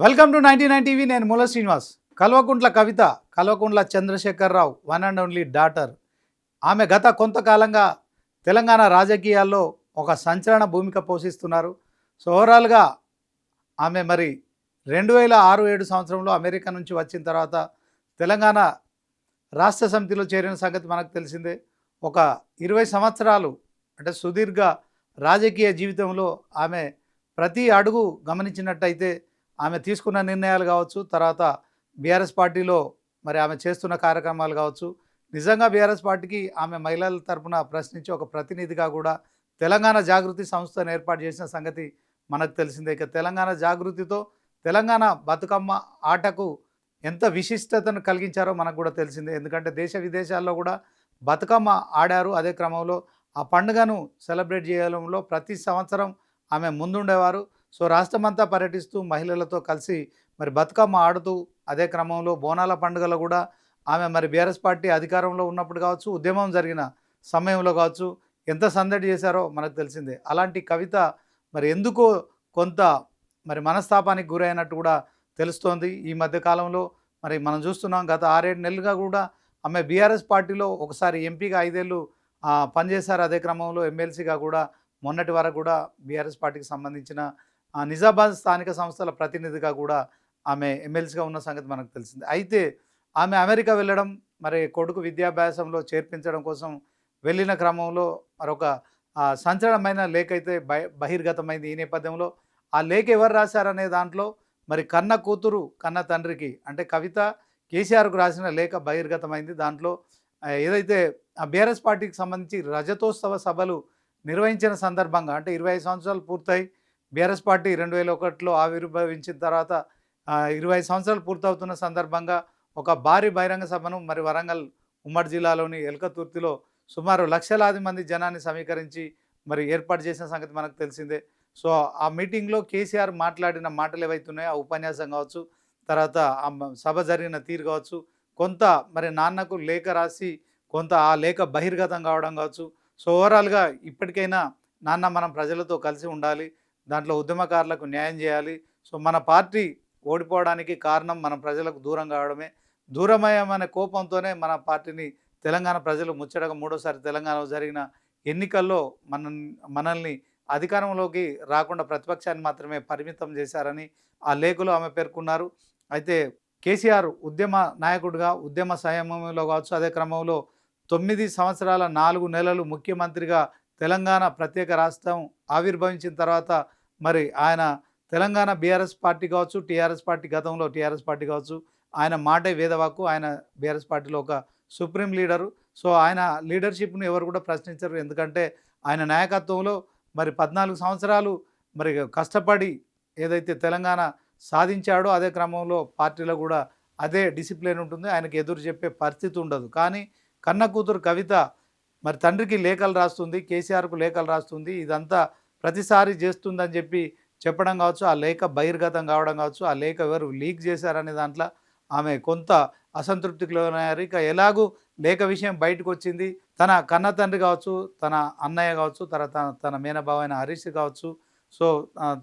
Welcome to 99 TV. నేను Moola Srinivas. Kalvakuntla Kavitha, Kalvakuntla Chandrasekhara Rao one and only daughter. ఆమె గత కొంతకాలంగా తెలంగాణ రాజకీయాల్లో ఒక సంచలన భూమిక పోషిస్తున్నారు. సో ఓవరాల్గా ఆమె మరి 2006-7 సంవత్సరంలో అమెరికా నుంచి వచ్చిన తర్వాత తెలంగాణ రాష్ట్ర సమితిలో చేరిన సంగతి మనకు తెలిసిందే. ఒక 20 సంవత్సరాలు అంటే సుదీర్ఘ రాజకీయ జీవితంలో ఆమె ప్రతి అడుగు గమనించినట్టయితే ఆమె తీసుకున్న నిర్ణయాలు కావచ్చు, తర్వాత బీఆర్ఎస్ పార్టీలో మరి ఆమె చేస్తున్న కార్యక్రమాలు కావచ్చు, నిజంగా బీఆర్ఎస్ పార్టీకి ఆమె మహిళల తరపున ప్రశ్నించి ఒక ప్రతినిధిగా కూడా తెలంగాణ జాగృతి సంస్థను ఏర్పాటు చేసిన సంగతి మనకు తెలిసిందే. ఇక తెలంగాణ జాగృతితో తెలంగాణ బతుకమ్మ ఆటకు ఎంత విశిష్టతను కలిగించారో మనకు కూడా తెలిసిందే. ఎందుకంటే దేశ విదేశాల్లో కూడా బతుకమ్మ ఆడారు. అదే క్రమంలో ఆ పండుగను సెలబ్రేట్ చేయడంలో ప్రతి సంవత్సరం ఆమె ముందుండేవారు. సో రాష్ట్రమంతా పర్యటిస్తూ మహిళలతో కలిసి మరి బతుకమ్మ ఆడుతూ, అదే క్రమంలో బోనాల పండుగలో కూడా ఆమె మరి బీఆర్ఎస్ పార్టీ అధికారంలో ఉన్నప్పుడు కావచ్చు, ఉద్యమం జరిగిన సమయంలో కావచ్చు, ఎంత సందడి చేశారో మనకు తెలిసిందే. అలాంటి కవిత మరి ఎందుకో కొంత మరి మనస్తాపానికి గురైనట్టు కూడా తెలుస్తోంది. ఈ మధ్య కాలంలో మరి మనం చూస్తున్నాం, గత 6-7 నెలలుగా కూడా ఆమె బీఆర్ఎస్ పార్టీలో ఒకసారి ఎంపీగా 5 ఏళ్ళు పనిచేశారు. అదే క్రమంలో ఎమ్మెల్సీగా కూడా మొన్నటి వరకు కూడా బీఆర్ఎస్ పార్టీకి సంబంధించిన నిజామాబాద్ స్థానిక సంస్థల ప్రతినిధిగా కూడా ఆమె ఎమ్మెల్సీగా ఉన్న సంగతి మనకు తెలిసింది. అయితే ఆమె అమెరికా వెళ్ళడం, మరి కొడుకు విద్యాభ్యాసంలో చేర్పించడం కోసం వెళ్ళిన క్రమంలో మరొక సంచలనమైన లేఖ అయితే బహిర్గతమైంది. ఈ నేపథ్యంలో ఆ లేఖ ఎవరు రాశారనే దాంట్లో మరి కన్న కూతురు కన్న తండ్రికి అంటే కవిత కేసీఆర్కు రాసిన లేఖ బహిర్గతమైంది. దాంట్లో ఏదైతే బీఆర్ఎస్ పార్టీకి సంబంధించి రజతోత్సవ సభలు నిర్వహించిన సందర్భంగా, అంటే 25 సంవత్సరాలు పూర్తయి బీఆర్ఎస్ పార్టీ 2001లో ఆవిర్భవించిన తర్వాత 25 సంవత్సరాలు పూర్తవుతున్న సందర్భంగా ఒక భారీ బహిరంగ సభను మరి వరంగల్ ఉమ్మడి జిల్లాలోని ఎల్కతుర్తిలో సుమారు లక్షలాది మంది జనాన్ని సమీకరించి మరి ఏర్పాటు చేసిన సంగతి మనకు తెలిసిందే. సో ఆ మీటింగ్లో కేసీఆర్ మాట్లాడిన మాటలు ఏవైతున్నాయో ఆ ఉపన్యాసం కావచ్చు, తర్వాత ఆ సభ జరిగిన తీరు కావచ్చు, కొంత మరి నాన్నకు లేఖ రాసి కొంత ఆ లేఖ బహిర్గతం కావడం కావచ్చు. సో ఓవరాల్గా ఇప్పటికైనా నాన్న మనం ప్రజలతో కలిసి ఉండాలి, దాంట్లో ఉద్యమకారులకు న్యాయం చేయాలి. సో మన పార్టీ ఓడిపోవడానికి కారణం మనం ప్రజలకు దూరం కావడమే. దూరమయ్యామనే కోపంతోనే మన పార్టీని తెలంగాణ ప్రజలు ముచ్చటగా మూడోసారి తెలంగాణలో జరిగిన ఎన్నికల్లో మనల్ని అధికారంలోకి రాకుండా ప్రతిపక్షాన్ని మాత్రమే పరిమితం చేశారని ఆ లేఖలో ఆమె పేర్కొన్నారు. అయితే కేసీఆర్ ఉద్యమ నాయకుడిగా ఉద్యమ సంయమంలో కావచ్చు, అదే క్రమంలో 9 సంవత్సరాల 4 నెలలు ముఖ్యమంత్రిగా తెలంగాణ ప్రత్యేక రాష్ట్రం ఆవిర్భవించిన తర్వాత మరి ఆయన తెలంగాణ బీఆర్ఎస్ పార్టీ కావచ్చు, టీఆర్ఎస్ పార్టీ గతంలో టీఆర్ఎస్ పార్టీ కావచ్చు, ఆయన మాటే వేదవాక్కు. ఆయన బీఆర్ఎస్ పార్టీలో ఒక సుప్రీం లీడరు. సో ఆయన లీడర్షిప్ను ఎవరు కూడా ప్రశ్నించరు. ఎందుకంటే ఆయన నాయకత్వంలో మరి 14 సంవత్సరాలు మరి కష్టపడి ఏదైతే తెలంగాణ సాధించాడో, అదే క్రమంలో పార్టీలో కూడా అదే డిసిప్లిన్ ఉంటుంది. ఆయనకు ఎదురు చెప్పే పరిస్థితి ఉండదు. కానీ కన్న కూతురు కవిత మరి తండ్రికి లేఖలు రాస్తుంది, కేసీఆర్కు లేఖలు రాస్తుంది. ఇదంతా ప్రతిసారి చేస్తుందని చెప్పడం కావచ్చు, ఆ లేఖ బహిర్గతం కావడం కావచ్చు, ఆ లేఖ ఎవరు లీక్ చేశారనే దాంట్లో ఆమె కొంత అసంతృప్తికి లోనయ్యారు. ఇక ఎలాగూ లేఖ విషయం బయటకు వచ్చింది. తన కన్న తండ్రి కావచ్చు, తన అన్నయ్య కావచ్చు, తర్వాత తన మేనబావ అయిన హరీష్ కావచ్చు, సో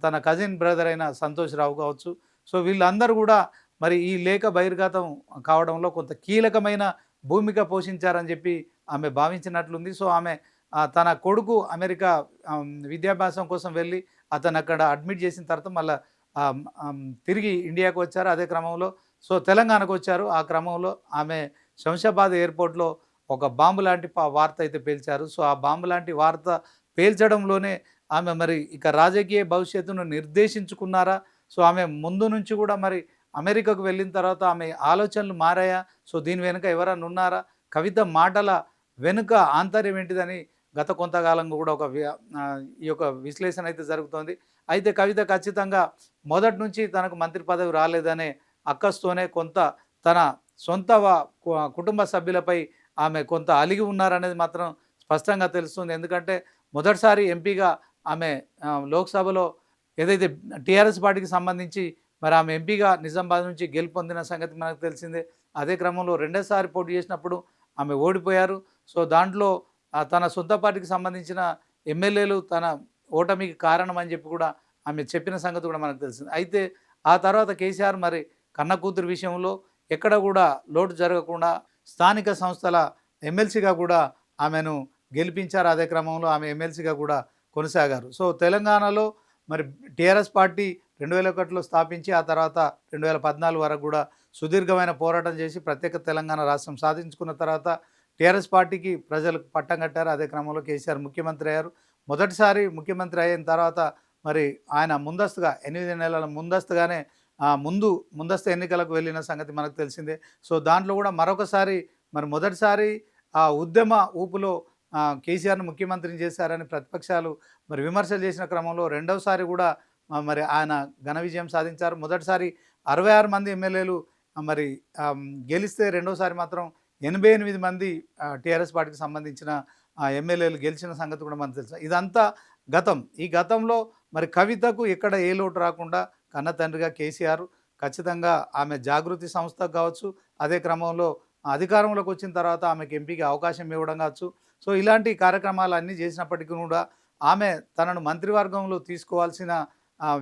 తన కజిన్ బ్రదర్ అయిన సంతోష్ రావు కావచ్చు, సో వీళ్ళందరూ కూడా మరి ఈ లేఖ బహిర్గతం కావడంలో కొంత కీలకమైన భూమిక పోషించారని ఆమె భావించినట్లుంది. సో ఆమె తన కొడుకు అమెరికా విద్యాభ్యాసం కోసం వెళ్ళి అతను అక్కడ అడ్మిట్ చేసిన తర్వాత మళ్ళీ తిరిగి ఇండియాకు వచ్చారు. అదే క్రమంలో సో తెలంగాణకు వచ్చారు. ఆ క్రమంలో ఆమె శంషాబాద్ ఎయిర్పోర్ట్లో ఒక బాంబు లాంటి వార్త అయితే పేల్చారు. సో ఆ బాంబు లాంటి వార్త పేల్చడంలోనే ఆమె మరి ఇక రాజకీయ భవిష్యత్తును నిర్దేశించుకున్నారా? సో ఆమె ముందు నుంచి కూడా మరి అమెరికాకు వెళ్ళిన తర్వాత ఆమె ఆలోచనలు మారాయా? సో దీని వెనుక ఎవరన్నా ఉన్నారా? కవిత మాటల వెనుక ఆంతర్యం ఏంటిదని గత కొంతకాలంగా కూడా ఈ యొక్క విశ్లేషణ అయితే జరుగుతోంది. అయితే కవిత ఖచ్చితంగా మొదటి నుంచి తనకు మంత్రి పదవి రాలేదనే అక్కస్తోనే కొంత తన సొంత కుటుంబ సభ్యులపై ఆమె కొంత అలిగి ఉన్నారనేది మాత్రం స్పష్టంగా తెలుస్తుంది. ఎందుకంటే మొదటిసారి ఎంపీగా ఆమె లోక్సభలో ఏదైతే టీఆర్ఎస్ పార్టీకి సంబంధించి మరి ఆమె ఎంపీగా నిజామాబాద్ నుంచి గెలుపొందిన సంగతి మనకు తెలిసిందే. అదే క్రమంలో రెండోసారి పోటీ చేసినప్పుడు ఆమె ఓడిపోయారు. సో దాంట్లో తన సొంత పార్టీకి సంబంధించిన ఎమ్మెల్యేలు తన ఓటమికి కారణం అని కూడా ఆమె చెప్పిన సంగతి కూడా మనకు తెలిసింది. అయితే ఆ తర్వాత కేసీఆర్ మరి కన్న కూతురు విషయంలో ఎక్కడ కూడా లోటు జరగకుండా స్థానిక సంస్థల ఎమ్మెల్సీగా కూడా ఆమెను గెలిపించారు. అదే క్రమంలో ఆమె ఎమ్మెల్సీగా కూడా కొనసాగారు. సో తెలంగాణలో మరి టీఆర్ఎస్ పార్టీ 2001లో స్థాపించి ఆ తర్వాత 2014 వరకు కూడా సుదీర్ఘమైన పోరాటం చేసి ప్రత్యేక తెలంగాణ రాష్ట్రం సాధించుకున్న తర్వాత టీఆర్ఎస్ పార్టీకి ప్రజలు పట్టం కట్టారు. అదే క్రమంలో కేసీఆర్ ముఖ్యమంత్రి అయ్యారు. మొదటిసారి ముఖ్యమంత్రి అయిన తర్వాత మరి ఆయన ముందస్తుగా 8 నెలల ముందస్తుగానే ముందస్తు ఎన్నికలకు వెళ్ళిన సంగతి మనకు తెలిసిందే. సో దాంట్లో కూడా మరొకసారి మరి మొదటిసారి ఆ ఉద్యమ ఊపులో కేసీఆర్‌ను ముఖ్యమంత్రిని చేశారని ప్రతిపక్షాలు మరి విమర్శలు చేసిన క్రమంలో రెండవసారి కూడా మరి ఆయన ఘన విజయం సాధించారు. మొదటిసారి 66 మంది ఎమ్మెల్యేలు మరి గెలిస్తే రెండోసారి మాత్రం 88 మంది టీఆర్ఎస్ పార్టీకి సంబంధించిన ఎమ్మెల్యేలు గెలిచిన సంగతి కూడా మనకు తెలుసు. ఇదంతా గతం. ఈ గతంలో మరి కవితకు ఎక్కడ ఏ లోటు రాకుండా కన్న తండ్రిగా కేసీఆర్ ఖచ్చితంగా ఆమె జాగృతి సంస్థకు కావచ్చు, అదే క్రమంలో అధికారంలోకి వచ్చిన తర్వాత ఆమెకు ఎంపీకి అవకాశం ఇవ్వడం కావచ్చు. సో ఇలాంటి కార్యక్రమాలన్నీ చేసినప్పటికీ కూడా ఆమె తనను మంత్రివర్గంలో తీసుకోవాల్సిన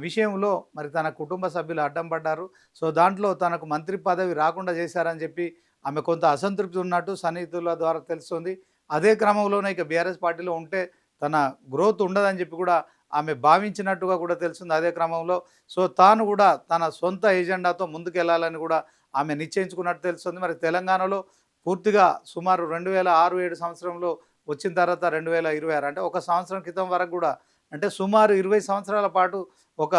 విషయంలో మరి తన కుటుంబ సభ్యులు అడ్డం పడ్డారు. సో దాంట్లో తనకు మంత్రి పదవి రాకుండా చేశారని చెప్పి ఆమె కొంత అసంతృప్తి ఉన్నట్టు సన్నిహితుల ద్వారా తెలుస్తుంది. అదే క్రమంలోనే ఇక బీఆర్ఎస్ పార్టీలో ఉంటే తన గ్రోత్ ఉండదని చెప్పి కూడా ఆమె భావించినట్టుగా కూడా తెలుస్తుంది. అదే క్రమంలో సో తాను కూడా తన సొంత ఎజెండాతో ముందుకెళ్లాలని కూడా ఆమె నిశ్చయించుకున్నట్టు తెలుస్తుంది. మరి తెలంగాణలో పూర్తిగా సుమారు 2006-7 సంవత్సరంలో వచ్చిన తర్వాత 2026 అంటే ఒక సంవత్సరం క్రితం వరకు కూడా అంటే సుమారు 20 సంవత్సరాల పాటు ఒక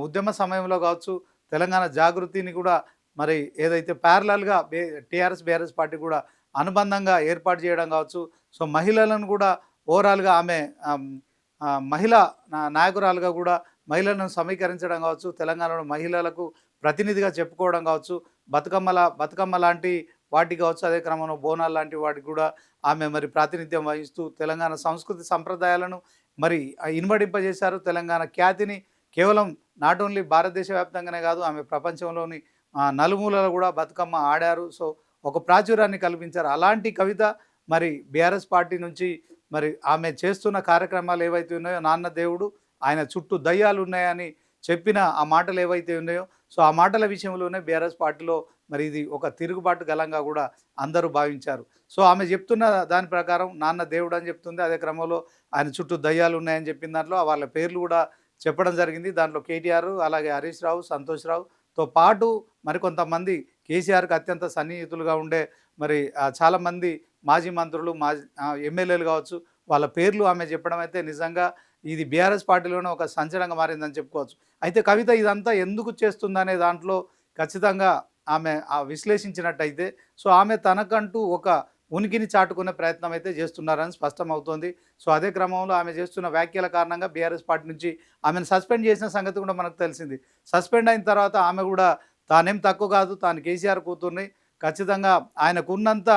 ఉద్యమ సమయంలో కావచ్చు, తెలంగాణ జాగృతిని కూడా మరి ఏదైతే ప్యారలల్గా టీఆర్ఎస్ బీఆర్ఎస్ పార్టీ కూడా అనుబంధంగా ఏర్పాటు చేయడం కావచ్చు. సో మహిళలను కూడా ఓవరాల్గా ఆమె మహిళా నాయకురాలుగా కూడా మహిళలను సమీకరించడం కావచ్చు, తెలంగాణలో మహిళలకు ప్రతినిధిగా చెప్పుకోవడం కావచ్చు, బతుకమ్మ లాంటి వాటికి కావచ్చు, అదే క్రమంలో బోనాలు లాంటి వాటికి కూడా ఆమె మరి ప్రాతినిధ్యం వహిస్తూ తెలంగాణ సంస్కృతి సంప్రదాయాలను మరి ఇనుమడింపజేశారు. తెలంగాణ ఖ్యాతిని కేవలం నాట్ ఓన్లీ భారతదేశ వ్యాప్తంగానే కాదు, ఆమె ప్రపంచంలోని నలుమూలలో కూడా బతుకమ్మ ఆడారు. సో ఒక ప్రాచుర్యాన్ని కల్పించారు. అలాంటి కవిత మరి బీఆర్ఎస్ పార్టీ నుంచి మరి ఆమె చేస్తున్న కార్యక్రమాలు ఏవైతే ఉన్నాయో, నాన్న దేవుడు ఆయన చుట్టూ దయ్యాలు ఉన్నాయని చెప్పిన ఆ మాటలు ఏవైతే ఉన్నాయో, సో ఆ మాటల విషయంలోనే బీఆర్ఎస్ పార్టీలో మరి ఇది ఒక తిరుగుబాటు గలంగా కూడా అందరూ భావించారు. సో ఆమె చెప్తున్న దాని ప్రకారం నాన్న దేవుడు అని చెప్తుంది. అదే క్రమంలో ఆయన చుట్టూ దయ్యాలు ఉన్నాయని చెప్పిన దాంట్లో వాళ్ళ పేర్లు కూడా చెప్పడం జరిగింది. దాంట్లో కేటీఆర్, అలాగే హరీష్ రావు, సంతోష్ రావుతో పాటు మరికొంతమంది కేసీఆర్కి అత్యంత సన్నిహితులుగా ఉండే మరి చాలామంది మాజీ మంత్రులు, మాజీ ఎమ్మెల్యేలు కావచ్చు, వాళ్ళ పేర్లు ఆమె చెప్పడం అయితే నిజంగా ఇది బీఆర్ఎస్ పార్టీలోనే ఒక సంచలనంగా మారిందని చెప్పుకోవచ్చు. అయితే కవిత ఇదంతా ఎందుకు చేస్తుందనే దాంట్లో ఖచ్చితంగా ఆమె విశ్లేషించినట్టయితే సో ఆమె తనకంటూ ఒక ఉనికిని చాటుకునే ప్రయత్నం అయితే చేస్తున్నారని స్పష్టమవుతోంది. సో అదే క్రమంలో ఆమె చేస్తున్న వ్యాఖ్యల కారణంగా బీఆర్ఎస్ పార్టీ నుంచి ఆమెను సస్పెండ్ చేసిన సంగతి కూడా మనకు తెలిసింది. సస్పెండ్ అయిన తర్వాత ఆమె కూడా తానేం తక్కువ కాదు, తాను కేసీఆర్ కూతుర్ని, ఖచ్చితంగా ఆయనకున్నంత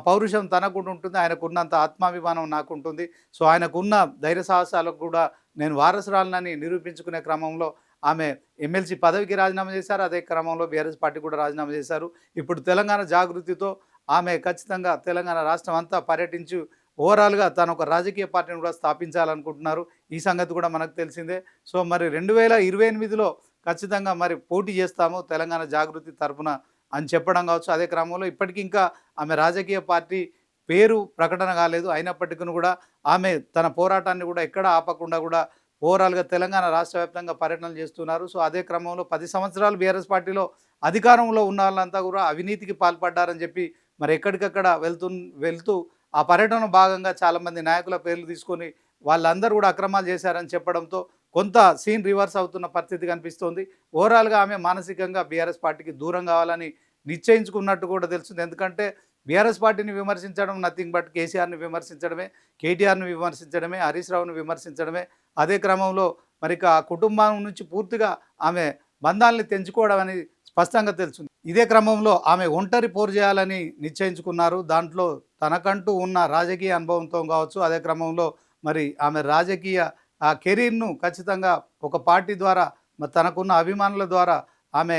పౌరుషం తనకు ఉంటుంది, ఆయనకున్నంత ఆత్మాభిమానం నాకుంటుంది, సో ఆయనకున్న ధైర్య సాహసాలకు కూడా నేను వారసురాలనని నిరూపించుకునే క్రమంలో ఆమె ఎమ్మెల్సీ పదవికి రాజీనామా చేశారు. అదే క్రమంలో బీఆర్ఎస్ పార్టీ కూడా రాజీనామా చేశారు. ఇప్పుడు తెలంగాణ జాగృతితో ఆమె ఖచ్చితంగా తెలంగాణ రాష్ట్రం అంతా పర్యటించి ఓవరాల్గా తను ఒక రాజకీయ పార్టీని కూడా స్థాపించాలనుకుంటున్నారు. ఈ సంగతి కూడా మనకు తెలిసిందే. సో మరి 2028లో ఖచ్చితంగా మరి పోటీ చేస్తాము తెలంగాణ జాగృతి తరఫున అని చెప్పడం కావచ్చు. అదే క్రమంలో ఇప్పటికీ ఇంకా ఆమె రాజకీయ పార్టీ పేరు ప్రకటన కాలేదు. అయినప్పటికీ కూడా ఆమె తన పోరాటాన్ని కూడా ఎక్కడ ఆపకుండా కూడా ఓవరాల్గా తెలంగాణ రాష్ట్ర వ్యాప్తంగా పర్యటనలు చేస్తున్నారు. సో అదే క్రమంలో 10 సంవత్సరాలు బీఆర్ఎస్ పార్టీలో అధికారంలో ఉన్న వాళ్ళంతా కూడా అవినీతికి పాల్పడ్డారని చెప్పి మరి ఎక్కడికక్కడ వెళ్తూ ఆ పర్యటన భాగంగా చాలామంది నాయకుల పేర్లు తీసుకొని వాళ్ళందరూ కూడా అక్రమాలు చేశారని చెప్పడంతో కొంత సీన్ రివర్స్ అవుతున్న పరిస్థితి కనిపిస్తోంది. ఓవరాల్గా ఆమె మానసికంగా బీఆర్ఎస్ పార్టీకి దూరం కావాలని నిశ్చయించుకున్నట్టు కూడా తెలుస్తుంది. ఎందుకంటే బీఆర్ఎస్ పార్టీని విమర్శించడం నథింగ్ బట్ కేసీఆర్ని విమర్శించడమే, కేటీఆర్ని విమర్శించడమే, హరీష్ రావుని విమర్శించడమే. అదే క్రమంలో మరి ఆ కుటుంబం నుంచి పూర్తిగా ఆమె బంధాలని తెంచుకోవడం అనేది స్పష్టంగా తెలుస్తుంది. ఇదే క్రమంలో ఆమె ఒంటరి పోరు చేయాలని నిశ్చయించుకున్నారు. దాంట్లో తనకంటూ ఉన్న రాజకీయ అనుభవంతో కావచ్చు, అదే క్రమంలో మరి ఆమె రాజకీయ కెరీర్ను ఖచ్చితంగా ఒక పార్టీ ద్వారా మరి తనకున్న అభిమానుల ద్వారా ఆమె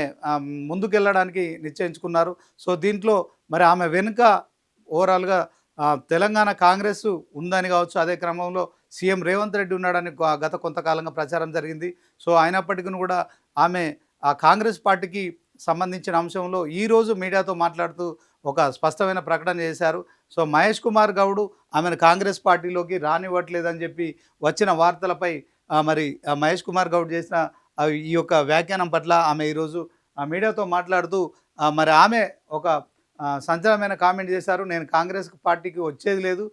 ముందుకెళ్ళడానికి నిశ్చయించుకున్నారు. సో దీంట్లో మరి ఆమె వెనుక ఓవరాల్గా తెలంగాణ కాంగ్రెస్ ఉందని కావచ్చు, అదే క్రమంలో సీఎం రేవంత్ రెడ్డి ఉన్నాడని గత కొంతకాలంగా ప్రచారం జరిగింది. సో అయినప్పటికీ కూడా ఆమె ఆ కాంగ్రెస్ పార్టీకి సంబంధించిన అంశంలో ఈరోజు మీడియాతో మాట్లాడుతూ ఒక స్పష్టమైన ప్రకటన చేశారు. సో మహేష్ కుమార్ గౌడ్ ఆమెను కాంగ్రెస్ పార్టీలోకి రానివ్వట్లేదని చెప్పి వచ్చిన వార్తలపై మరి మహేష్ కుమార్ గౌడ్ చేసిన ఈ యొక్క వ్యాఖ్యానం పట్ల ఆమె ఈరోజు మీడియాతో మాట్లాడుతూ మరి ఆమె ఒక సంచలనమైన కామెంట్ చేశారు. నేను కాంగ్రెస్ పార్టీకి వచ్చేది లేదు,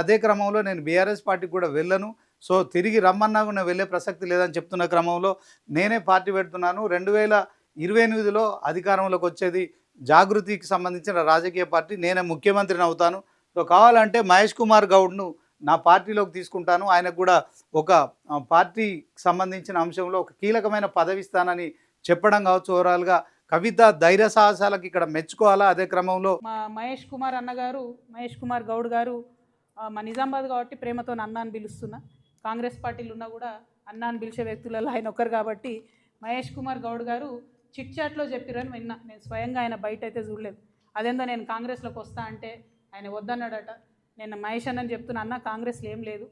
అదే క్రమంలో నేను బీఆర్ఎస్ పార్టీకి కూడా వెళ్ళను, సో తిరిగి రమ్మన్నా కూడా వెళ్ళే ప్రసక్తి లేదని చెప్తున్న క్రమంలో నేనే పార్టీ పెడుతున్నాను. 2028లో అధికారంలోకి వచ్చేది జాగృతికి సంబంధించిన రాజకీయ పార్టీ, నేనే ముఖ్యమంత్రిని అవుతాను. సో కావాలంటే మహేష్ కుమార్ గౌడ్ను నా పార్టీలోకి తీసుకుంటాను, ఆయనకు కూడా ఒక పార్టీకి సంబంధించిన అంశంలో ఒక కీలకమైన పదవి ఇస్తానని చెప్పడం కావచ్చు. ఓవరాల్గా కవిత ధైర్య సాహసాలకు ఇక్కడ మెచ్చుకోవాలా. అదే క్రమంలో మా మహేష్ కుమార్ అన్నగారు, మహేష్ కుమార్ గౌడ్ గారు మా నిజామాబాద్ కాబట్టి ప్రేమతో అన్న అని పిలుస్తున్నా. కాంగ్రెస్ పార్టీలు ఉన్నా కూడా అన్న అని పిలిచే వ్యక్తులలో ఆయన ఒక్కరు కాబట్టి మహేష్ కుమార్ గౌడ్ గారు చిట్ చాట్లో చెప్పిరని విన్నా. నేను స్వయంగా ఆయన బయట అయితే చూడలేదు. అదేందో నేను కాంగ్రెస్లోకి వస్తా అంటే ఆయన వద్దన్నాడట. నేను మహేష్ అన్నని చెప్తున్నా, అన్న కాంగ్రెస్లో ఏం లేదు,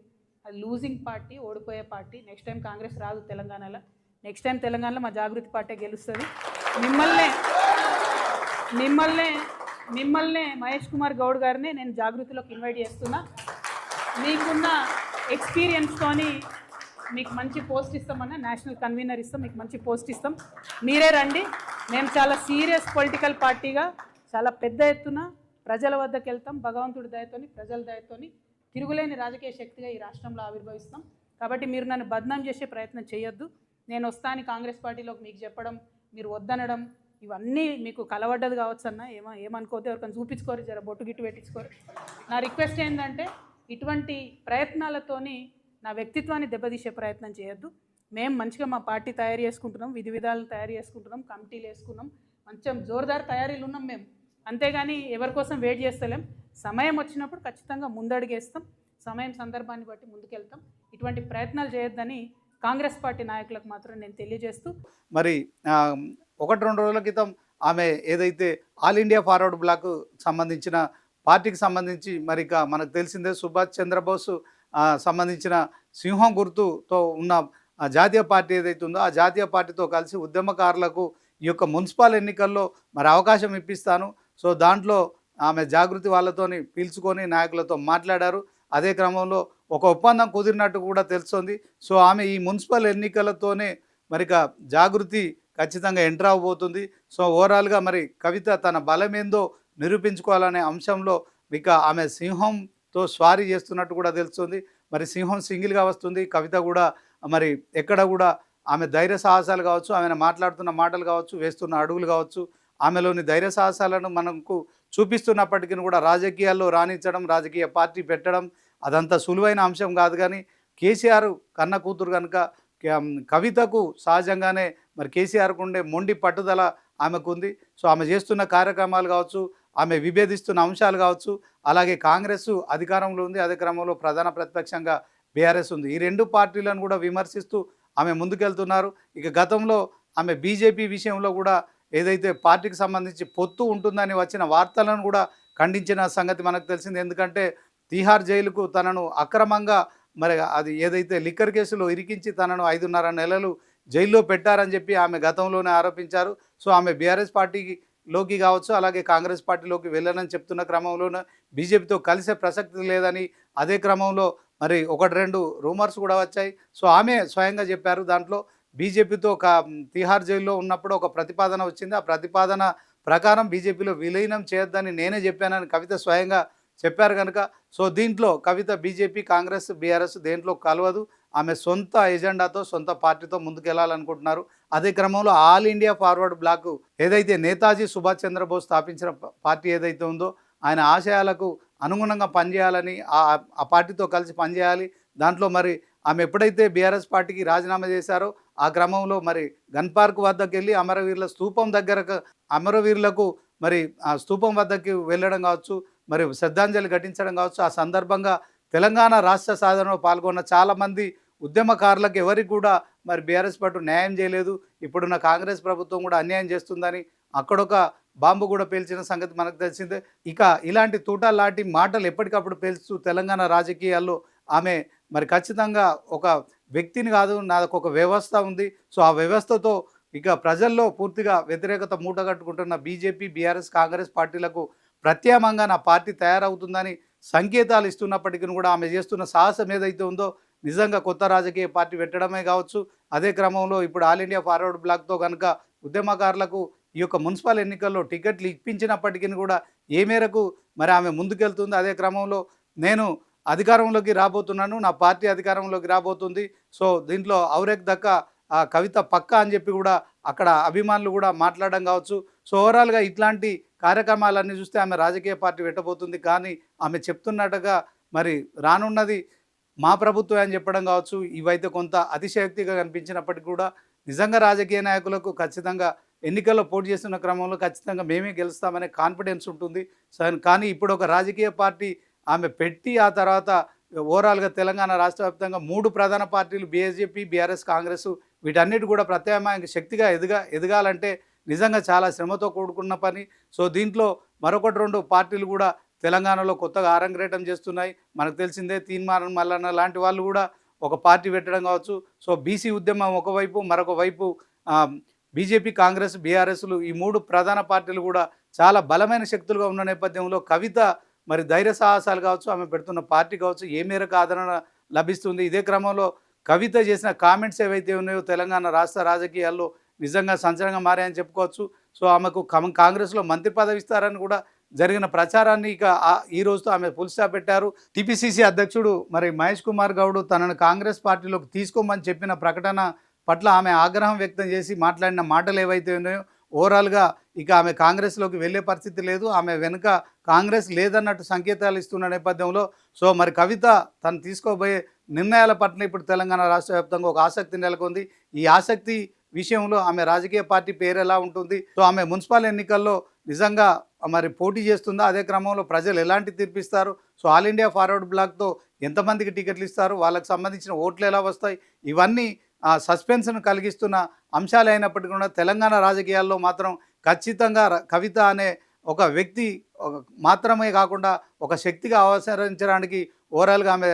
అది లూజింగ్ పార్టీ, ఓడిపోయే పార్టీ. నెక్స్ట్ టైం కాంగ్రెస్ రాదు తెలంగాణలో. నెక్స్ట్ టైం తెలంగాణలో మా జాగృతి పార్టీ గెలుస్తుంది. మిమ్మల్నే మహేష్ కుమార్ గౌడ్ గారిని నేను జాగృతిలోకి ఇన్వైట్ చేస్తున్నా. మీకున్న ఎక్స్పీరియన్స్తోని మీకు మంచి పోస్ట్ ఇస్తామన్నా, నేషనల్ కన్వీనర్ ఇస్తాం, మీకు మంచి పోస్ట్ ఇస్తాం, మీరే రండి. మేము చాలా సీరియస్ పొలిటికల్ పార్టీగా చాలా పెద్ద ఎత్తున ప్రజల వద్దకు వెళ్తాం. భగవంతుడి దయతోని, ప్రజల దయతోని తిరుగులేని రాజకీయ శక్తిగా ఈ రాష్ట్రంలో ఆవిర్భవిస్తాం. కాబట్టి మీరు నన్ను బద్నాం చేసే ప్రయత్నం చేయొద్దు. నేను వస్తాను కాంగ్రెస్ పార్టీలోకి మీకు చెప్పడం, మీరు వద్దనడం, ఇవన్నీ మీకు కలవడ్డది కావచ్చు అన్న. ఏమనుకోతే ఎవరికైనా చూపించుకోరు, జర బొట్టు గిట్టు పెట్టించుకోరు. నా రిక్వెస్ట్ ఏంటంటే ఇటువంటి ప్రయత్నాలతోని నా వ్యక్తిత్వాన్ని దెబ్బతీసే ప్రయత్నం చేయొద్దు. మేము మంచిగా మా పార్టీ తయారు చేసుకుంటున్నాం, విధి విధాలు తయారు చేసుకుంటున్నాం, కమిటీలు వేసుకున్నాం, మంచిగా జోరుదారు తయారీలు ఉన్నాం మేము. అంతేగాని ఎవరి కోసం వెయిట్ చేస్తలేం. సమయం వచ్చినప్పుడు ఖచ్చితంగా ముందడుగేస్తాం, సమయం సందర్భాన్ని బట్టి ముందుకెళ్తాం. ఇటువంటి ప్రయత్నాలు చేయొద్దని కాంగ్రెస్ పార్టీ నాయకులకు మాత్రం నేను తెలియజేస్తూ, మరి 1-2 రోజుల క్రితం ఆమె ఏదైతే ఆల్ ఇండియా ఫార్వర్డ్ బ్లాక్ సంబంధించిన పార్టీకి సంబంధించి మరి ఇక మనకు తెలిసిందే సుభాష్ చంద్రబోస్ సంబంధించిన సింహం గుర్తుతో ఉన్న జాతీయ పార్టీ ఏదైతే ఉందో ఆ జాతీయ పార్టీతో కలిసి ఉద్యమకారులకు ఈ యొక్క మున్సిపల్ ఎన్నికల్లో మరి అవకాశం ఇప్పిస్తాను, సో దాంట్లో ఆమె జాగృతి వాళ్ళతోని పీల్చుకొని నాయకులతో మాట్లాడారు. అదే క్రమంలో ఒక ఒప్పందం కుదిరినట్టు కూడా తెలుస్తుంది. సో ఆమె ఈ మున్సిపల్ ఎన్నికలతోనే మరి జాగృతి ఖచ్చితంగా ఎంటర్ అవ్వబోతుంది. సో ఓవరాల్గా మరి కవిత తన బలమేందో నిరూపించుకోవాలనే అంశంలో ఇక ఆమె సింహంతో స్వారీ చేస్తున్నట్టు కూడా తెలుస్తుంది. మరి సింహం సింగిల్గా వస్తుంది. కవిత కూడా మరి ఎక్కడ కూడా ఆమె ధైర్య సాహసాలు కావచ్చు, ఆమె మాట్లాడుతున్న మాటలు కావచ్చు, వేస్తున్న అడుగులు కావచ్చు, ఆమెలోని ధైర్య సాహసాలను మనకు చూపిస్తున్నప్పటికీ కూడా రాజకీయాల్లో రాణించడం, రాజకీయ పార్టీ పెట్టడం అదంత సులువైన అంశం కాదు. కానీ కేసీఆర్ కన్న కూతురు కనుక కవితకు సహజంగానే మరి కేసీఆర్కు ఉండే మొండి పట్టుదల ఆమెకుంది. సో ఆమె చేస్తున్న కార్యక్రమాలు కావచ్చు, ఆమె విభేదిస్తున్న అంశాలు కావచ్చు, అలాగే కాంగ్రెస్ అధికారంలో ఉంది, అదే క్రమంలో ప్రధాన ప్రతిపక్షంగా బీఆర్ఎస్ ఉంది. ఈ 2 పార్టీలను కూడా విమర్శిస్తూ ఆమె ముందుకెళ్తున్నారు. ఇక గతంలో ఆమె బీజేపీ విషయంలో కూడా ఏదైతే పార్టీకి సంబంధించి పొత్తు ఉంటుందని వచ్చిన వార్తలను కూడా ఖండించిన సంగతి మనకు తెలిసింది. ఎందుకంటే తీహార్ జైలుకు తనను అక్రమంగా మరి అది ఏదైతే లిక్కర్ కేసులో ఇరికించి తనను 5.5 నెలలు జైల్లో పెట్టారని చెప్పి ఆమె గతంలోనే ఆరోపించారు. సో ఆమె బీఆర్ఎస్ పార్టీలోకి కావచ్చు, అలాగే కాంగ్రెస్ పార్టీలోకి వెళ్ళనని చెప్తున్న క్రమంలోనే బీజేపీతో కలిసే ప్రసక్తి లేదని అదే క్రమంలో మరి 1-2 రూమర్స్ కూడా వచ్చాయి. సో ఆమె స్వయంగా చెప్పారు. దాంట్లో బీజేపీతో తిహార్ జైల్లో ఉన్నప్పుడు ఒక ప్రతిపాదన వచ్చింది. ఆ ప్రతిపాదన ప్రకారం బీజేపీలో విలీనం చేయొద్దని నేనే చెప్పానని కవిత స్వయంగా చెప్పారు కనుక సో దీంట్లో కవిత బీజేపీ, కాంగ్రెస్, బీఆర్ఎస్ దేంట్లో కలవదు. ఆమె సొంత ఎజెండాతో, సొంత పార్టీతో ముందుకెళ్లాలనుకుంటున్నారు. అదే క్రమంలో ఆల్ ఇండియా ఫార్వర్డ్ బ్లాక్ ఏదైతే నేతాజీ సుభాష్ చంద్రబోస్ స్థాపించిన పార్టీ ఏదైతే ఉందో ఆయన ఆశయాలకు అనుగుణంగా పనిచేయాలని, ఆ పార్టీతో కలిసి పనిచేయాలి. దాంట్లో మరి ఆమె ఎప్పుడైతే బీఆర్ఎస్ పార్టీకి రాజీనామా చేశారో ఆ క్రమంలో మరి గన్ పార్క్ వద్దకు వెళ్ళి అమరవీరుల స్తూపం దగ్గరకు, అమరవీరులకు మరి ఆ స్తూపం వద్దకు వెళ్ళడం కావచ్చు, మరి శ్రద్ధాంజలి ఘటించడం కావచ్చు. ఆ సందర్భంగా తెలంగాణ రాష్ట్ర సాధనలో పాల్గొన్న చాలామంది ఉద్యమకారులకు ఎవరికి కూడా మరి బీఆర్ఎస్ పార్టీ న్యాయం చేయలేదు, ఇప్పుడున్న కాంగ్రెస్ ప్రభుత్వం కూడా అన్యాయం చేస్తుందని అక్కడొక బాంబు కూడా పేల్చిన సంగతి మనకు తెలిసిందే. ఇక ఇలాంటి తూటాలాంటి మాటలు ఎప్పటికప్పుడు పేల్చుతూ తెలంగాణ రాజకీయాల్లో ఆమె మరి ఖచ్చితంగా ఒక వ్యక్తిని కాదు, నాదొక వ్యవస్థ ఉంది, సో ఆ వ్యవస్థతో ఇక ప్రజల్లో పూర్తిగా వ్యతిరేకత మూటగట్టుకుంటున్న బీజేపీ, బీఆర్ఎస్, కాంగ్రెస్ పార్టీలకు ప్రత్యామ్నాయంగా నా పార్టీ తయారవుతుందని సంకేతాలు ఇస్తున్నప్పటికీ కూడా ఆమె చేస్తున్న సాహసం ఏదైతే ఉందో నిజంగా కొత్త రాజకీయ పార్టీ పెట్టడమే కావచ్చు. అదే క్రమంలో ఇప్పుడు ఆల్ ఇండియా ఫార్వర్డ్ బ్లాక్తో కనుక ఉద్యమకారులకు ఈ యొక్క మున్సిపల్ ఎన్నికల్లో టికెట్లు ఇప్పించినప్పటికీ కూడా ఏ మేరకు మరి ఆమె ముందుకెళ్తుంది. అదే క్రమంలో నేను అధికారంలోకి రాబోతున్నాను, నా పార్టీ అధికారంలోకి రాబోతుంది, సో దీంట్లో ఔరేక్ దక్క ఆ కవిత పక్కా అని చెప్పి కూడా అక్కడ అభిమానులు కూడా మాట్లాడడం కావచ్చు. సో ఓవరాల్గా ఇట్లాంటి కార్యక్రమాలన్నీ చూస్తే ఆమె రాజకీయ పార్టీ పెట్టబోతుంది. కానీ ఆమె చెప్తున్నట్టుగా మరి రానున్నది మా ప్రభుత్వం అని చెప్పడం కావచ్చు, ఇవైతే కొంత అతిశయోక్తిగా కనిపించినప్పటికీ కూడా నిజంగా రాజకీయ నాయకులకు ఖచ్చితంగా ఎన్నికల్లో పోటీ చేస్తున్న క్రమంలో ఖచ్చితంగా మేమే గెలుస్తామనే కాన్ఫిడెన్స్ ఉంటుంది. కానీ ఇప్పుడు ఒక రాజకీయ పార్టీ ఆమె పెట్టి ఆ తర్వాత ఓవరాల్గా తెలంగాణ రాష్ట్ర వ్యాప్తంగా 3 ప్రధాన పార్టీలు బీజేపీ, బీఆర్ఎస్, కాంగ్రెస్ వీటన్నిటి కూడా ప్రత్యామ్నాయ శక్తిగా ఎదగాలంటే నిజంగా చాలా శ్రమతో కూడుకున్న పని. సో దీంట్లో మరొకటి 2 పార్టీలు కూడా తెలంగాణలో కొత్తగా ఆరంగేటం చేస్తున్నాయి. మనకు తెలిసిందే తీన్మార్ మల్లన్న లాంటి వాళ్ళు కూడా ఒక పార్టీ పెట్టడం కావచ్చు. సో బీసీ ఉద్యమం ఒకవైపు, మరొక వైపు బీజేపీ, కాంగ్రెస్, బీఆర్ఎస్లు ఈ 3 ప్రధాన పార్టీలు కూడా చాలా బలమైన శక్తులుగా ఉన్న నేపథ్యంలో కవిత మరి ధైర్య సాహసాలు కావచ్చు, ఆమె పెడుతున్న పార్టీ కావచ్చు, ఏ మేరకు ఆదరణ లభిస్తుంది. ఇదే క్రమంలో కవిత చేసిన కామెంట్స్ ఏవైతే ఉన్నాయో తెలంగాణ రాష్ట్ర రాజకీయాల్లో నిజంగా సంచలనంగా మారాయని చెప్పుకోవచ్చు. సో ఆమెకు కాంగ్రెస్లో మంత్రి పదవి ఇస్తారని కూడా జరిగిన ప్రచారాన్ని ఇక ఈ రోజుతో ఆమె ఫుల్ స్టాప్ పెట్టారు. టీపీసీసీ అధ్యక్షుడు మరి మహేష్ కుమార్ గౌడ్ తనను కాంగ్రెస్ పార్టీలోకి తీసుకోమని చెప్పిన ప్రకటన పట్ల ఆమె ఆగ్రహం వ్యక్తం చేసి మాట్లాడిన మాటలు ఏవైతే ఉన్నాయో ఓవరాల్గా ఇక ఆమె కాంగ్రెస్లోకి వెళ్ళే పరిస్థితి లేదు, ఆమె వెనుక కాంగ్రెస్ లేదన్నట్టు సంకేతాలు ఇస్తున్న నేపథ్యంలో సో మరి కవిత తను తీసుకోబోయే నిర్ణయాల పట్ల ఇప్పుడు తెలంగాణ రాష్ట్ర వ్యాప్తంగా ఒక ఆసక్తి నెలకొంది. ఈ ఆసక్తి విషయంలో ఆమె రాజకీయ పార్టీ పేరు ఎలా ఉంటుంది, సో ఆమె మున్సిపల్ ఎన్నికల్లో నిజంగా మరి పోటీ చేస్తుందా, అదే క్రమంలో ప్రజలు ఎలాంటి తీర్పిస్తారు, సో ఆల్ ఇండియా ఫార్వర్డ్ బ్లాక్తో ఎంతమందికి టికెట్లు ఇస్తారు, వాళ్ళకి సంబంధించిన ఓట్లు ఎలా వస్తాయి, ఇవన్నీ సస్పెన్స్ను కలిగిస్తున్న అంశాలు అయినప్పటికీ కూడా తెలంగాణ రాజకీయాల్లో మాత్రం ఖచ్చితంగా కవిత అనే ఒక వ్యక్తి మాత్రమే కాకుండా ఒక శక్తిగా అవసరించడానికి ఓవరాల్గా ఆమె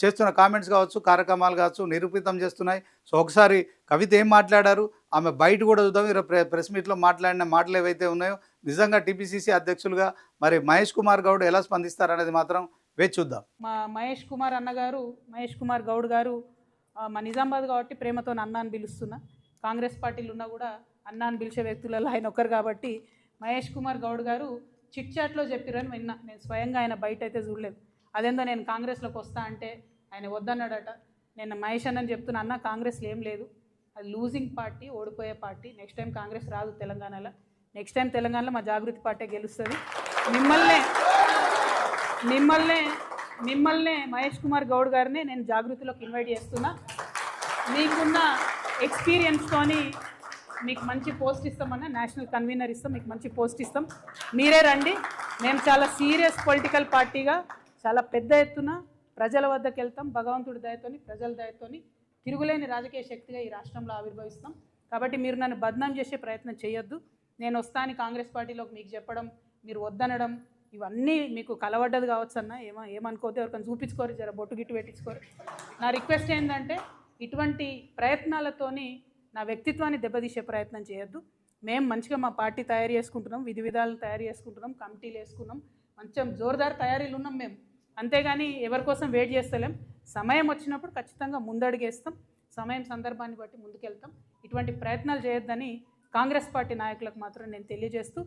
చేస్తున్న కామెంట్స్ కావచ్చు, కార్యక్రమాలు కావచ్చు నిరూపితం చేస్తున్నాయి. సో ఒకసారి కవిత ఏం మాట్లాడారు, ఆమె బయట కూడా చూద్దాం. ఈరోజు ప్రెస్ మీట్లో మాట్లాడిన మాటలు ఏవైతే ఉన్నాయో నిజంగా టీపీసీసీ అధ్యక్షులుగా మరి మహేష్ కుమార్ గౌడ్ ఎలా స్పందిస్తారనేది మాత్రం వేచి చూద్దాం. మా మహేష్ కుమార్ గౌడ్ గారు మా నిజామాబాద్ కాబట్టి ప్రేమతో అన్న అని పిలుస్తున్నా. కాంగ్రెస్ పార్టీలు ఉన్నా కూడా అన్న అని పిలిచే వ్యక్తులలో ఆయన ఒక్కరు కాబట్టి మహేష్ కుమార్ గౌడ్ గారు చిట్ చాట్లో చెప్పిరని విన్నా. నేను స్వయంగా ఆయన బయట అయితే చూడలేదు. అదేందో నేను కాంగ్రెస్లోకి వస్తా అంటే ఆయన వద్దన్నాడట. నేను మహేష్ అన్నని చెప్తున్నా, అన్న కాంగ్రెస్లో ఏం లేదు, అది లూజింగ్ పార్టీ, ఓడిపోయే పార్టీ. నెక్స్ట్ టైం కాంగ్రెస్ రాదు తెలంగాణలో. నెక్స్ట్ టైం తెలంగాణలో మా జాగృతి పార్టీ గెలుస్తుంది. మిమ్మల్నే మహేష్ కుమార్ గౌడ్ గారిని నేను జాగృతిలోకి ఇన్వైట్ చేస్తున్నా. మీకున్న ఎక్స్పీరియన్స్తోని మీకు మంచి పోస్ట్ ఇస్తామన్నా, నేషనల్ కన్వీనర్ ఇస్తాం, మీకు మంచి పోస్ట్ ఇస్తాం, మీరే రండి. మేము చాలా సీరియస్ పొలిటికల్ పార్టీగా చాలా పెద్ద ఎత్తున ప్రజల వద్దకు వెళ్తాం. భగవంతుడి దయతోని, ప్రజల దయతోని తిరుగులేని రాజకీయ శక్తిగా ఈ రాష్ట్రంలో ఆవిర్భవిస్తాం. కాబట్టి మీరు నన్ను బద్నాం చేసే ప్రయత్నం చేయొద్దు. నేను వస్తాను కాంగ్రెస్ పార్టీలోకి మీకు చెప్పడం, మీరు వద్దనడం ఇవన్నీ మీకు కలవడ్డది కావచ్చు అన్న, ఏమనుకోతే ఎవరికైనా చూపించుకోరు, జర బొట్టు గిట్టు పెట్టించుకోరు. నా రిక్వెస్ట్ ఏంటంటే ఇటువంటి ప్రయత్నాలతోని నా వ్యక్తిత్వాన్ని దెబ్బతీసే ప్రయత్నం చేయొద్దు. మేము మంచిగా మా పార్టీ తయారు చేసుకుంటున్నాం, విధి విధాలను తయారు చేసుకుంటున్నాం, కమిటీలు వేసుకున్నాం, మంచి జోరుదారు తయారీలు ఉన్నాం మేము. అంతేగాని ఎవరి కోసం వెయిట్ చేస్తలేం. సమయం వచ్చినప్పుడు ఖచ్చితంగా ముందడుగేస్తాం, సమయం సందర్భాన్ని బట్టి ముందుకెళ్తాం. ఇటువంటి ప్రయత్నాలు చేయొద్దని కాంగ్రెస్ పార్టీ నాయకులకు మాత్రం నేను తెలియజేస్తూ